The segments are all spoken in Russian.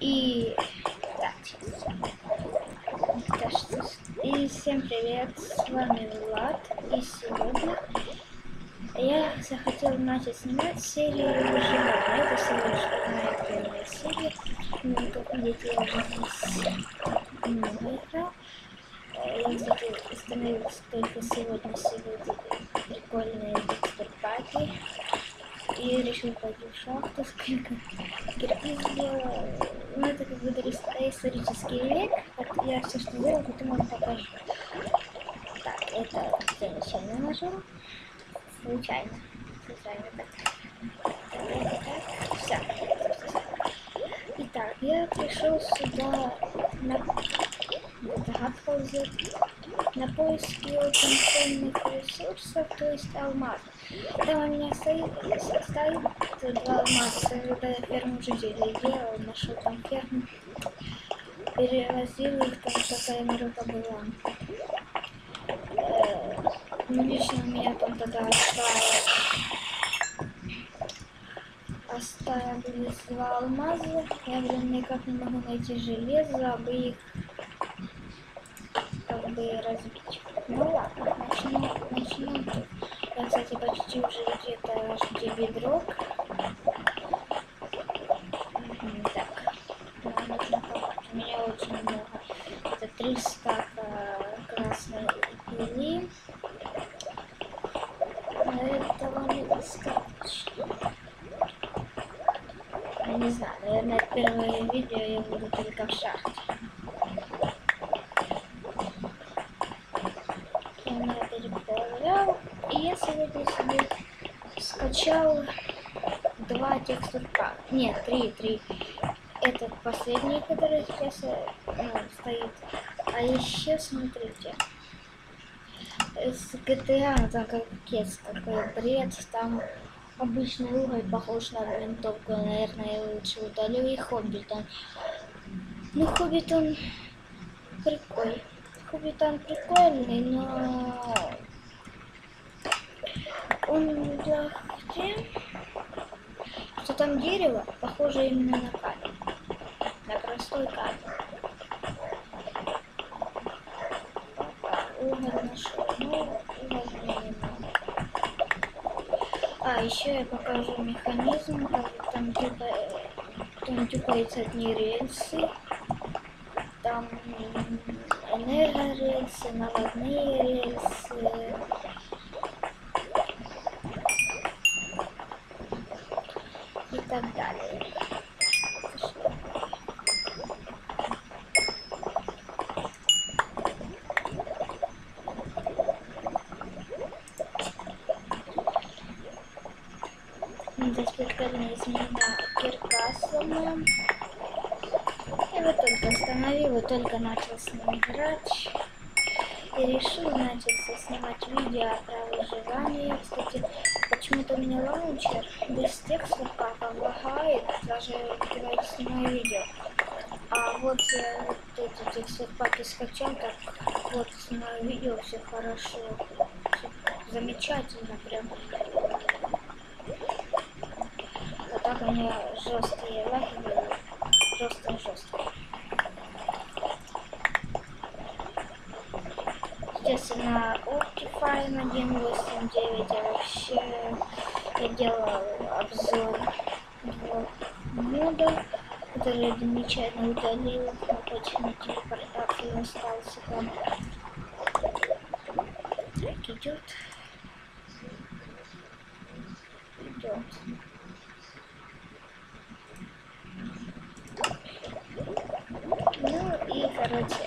И так, и всем привет, с вами Влад, и сегодня я захотел начать снимать серию выживания. Это всего лишь моя первая серия. Ну, как видите, я уже здесь много играл. Я, кстати, установился только сегодня прикольные текстурпаки. И решил пойти в шахту, сколько кирпич сделал. Ну, это как бы доисторический век. Я все, что делал, потом вам покажу. Так, это я нечаянно нажал. Случайно. Так. Все. Итак, я пришел сюда на поиски очень ценных ресурсов, то есть алмазов. Там у меня стоит 2 алмаза. Когда я ферму жителей делал, нашел там ферму, перевозил их, там такая нарука была. Ну, лично у меня там тогда оставились 2 алмаза. Я, блин, никак не могу найти железо, чтобы их как бы разбить. Ну ладно, начнем. Я, кстати, почти уже где-то жди бедрок. Так, нам нужно копать. У меня очень много. Это 3 стака красной пыли. Этого недостаточно. Я не знаю, наверное, первое видео я буду только в шахте. Я перепроверял, и я сегодня себе скачал 2 текстурпака. Нет, 3. Этот последний, который сейчас стоит. А еще смотрите, с GTA, там как кец, какой бред, там обычный уголь похож на винтовку, наверное, я лучше удалю. И Хоббит, ну Хоббит он прикольный. Хоббит он прикольный, но он для тем, что там дерево похоже именно на камень, на простой камень. Уголь нашел, ну уголь мне не надо. А еще я покажу механизм, как там тюкаются одни рельсы, там энергорельсы, наводные рельсы. И так далее. Здесь прикольная смена кирка сломаем. Я его только установил и только начал с ним играть. И решил начать снимать видео про выживание. Кстати, почему-то у меня лаунчер без текстурпака лагает, даже когда я снимаю видео. А вот я вот эти текстурпаки скачал, так вот снимаю видео, все хорошо, все замечательно прям. Вот так у меня жесткие лаги были, жесткие. Естественно, Optifine 1.8.9 я вообще делал обзор 2 мода, который я нечаянно удалил, но почему телепортации остался там. Так, идет. Ну и короче,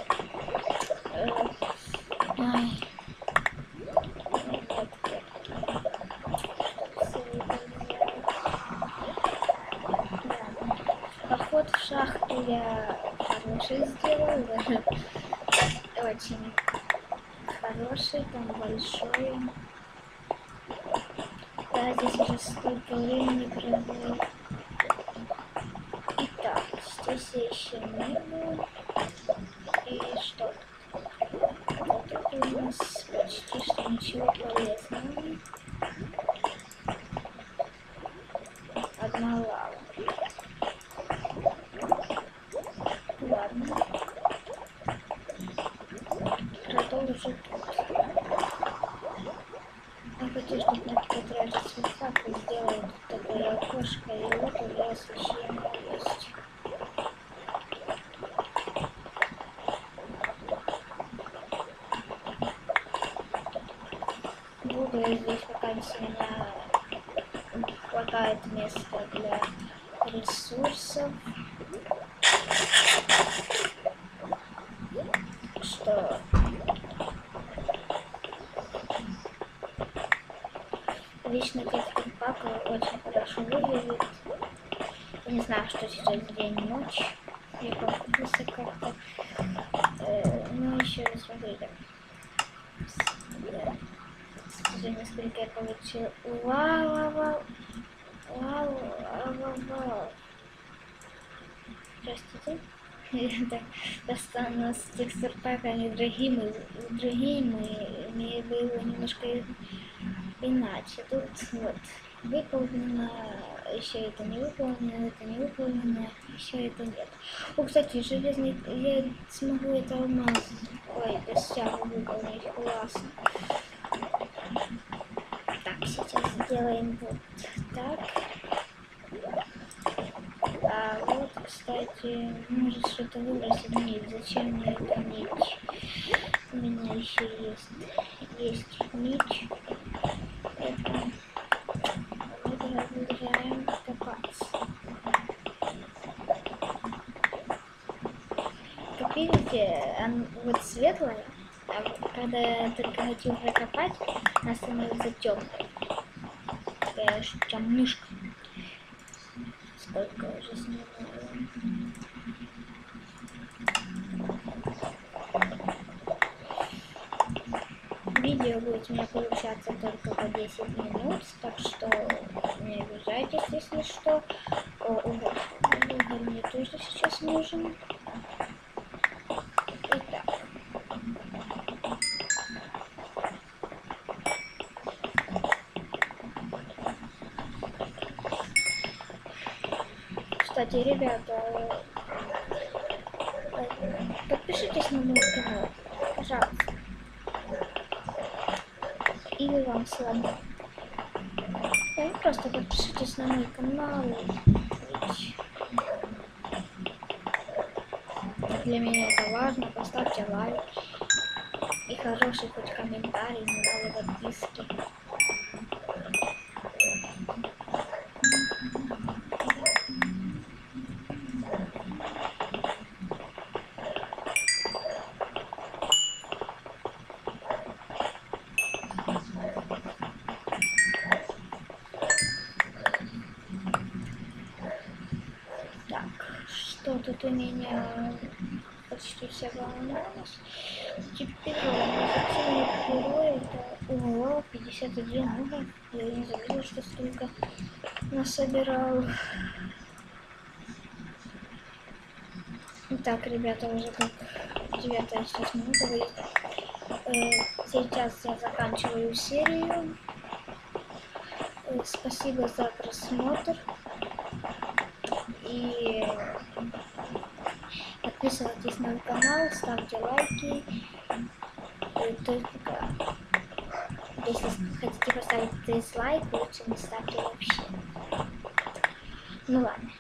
поход в шахту я хороший сделал, даже очень хороший, там большой. Да, здесь уже столько времени провел. Итак, здесь я еще не был. И что? Тут у нас почти что ничего полезного. Одна лава. немножко, и вот уже освещение есть. Буду я здесь, пока у меня хватает места для ресурсов. Что лично Кэтрин Пака очень хорошо выглядит. Я не знаю, что сейчас день-ночь. Я покупился как-то. Ну, еще раз смотрите. Уже несколько я получил. Вау. Простите. Это достану с текстур паками другими, мне было немножко иначе. Тут вот выполнено, еще это не выполнено, еще это нет. О, кстати, железный, я смогу это алмаз, ой, костяк выполнить, классно. Так, сейчас сделаем вот так. А вот, кстати, может что-то выбросить нить. Зачем мне эта нить? У меня еще есть нить. Это продолжаем копаться. Как видите, она вот светлая, а когда я только хочу уже копать, она становится темной. Такая темнышка. Сколько уже снимаю. Видео будет у меня получаться только по 10 минут, так что не обижайтесь, если что. Уголь мне тоже сейчас нужен. Итак. Кстати, ребята, подпишитесь на мой канал, пожалуйста. Или вам слабо. Просто подпишитесь на мой канал. Для меня это важно. Поставьте лайк. И хороший хоть комментарий, мало подписки. Что тут у меня почти все волнуюсь. Теперь анимационный герой это ого, 51 уровень. Я не забыла, что столько насобирал. Так, ребята, уже как 9-я сейчас минута будет. Сейчас я заканчиваю серию. Спасибо за просмотр. И подписывайтесь на мой канал, ставьте лайки. И только если хотите поставить дизлайк, лучше не ставьте вообще. Ну ладно.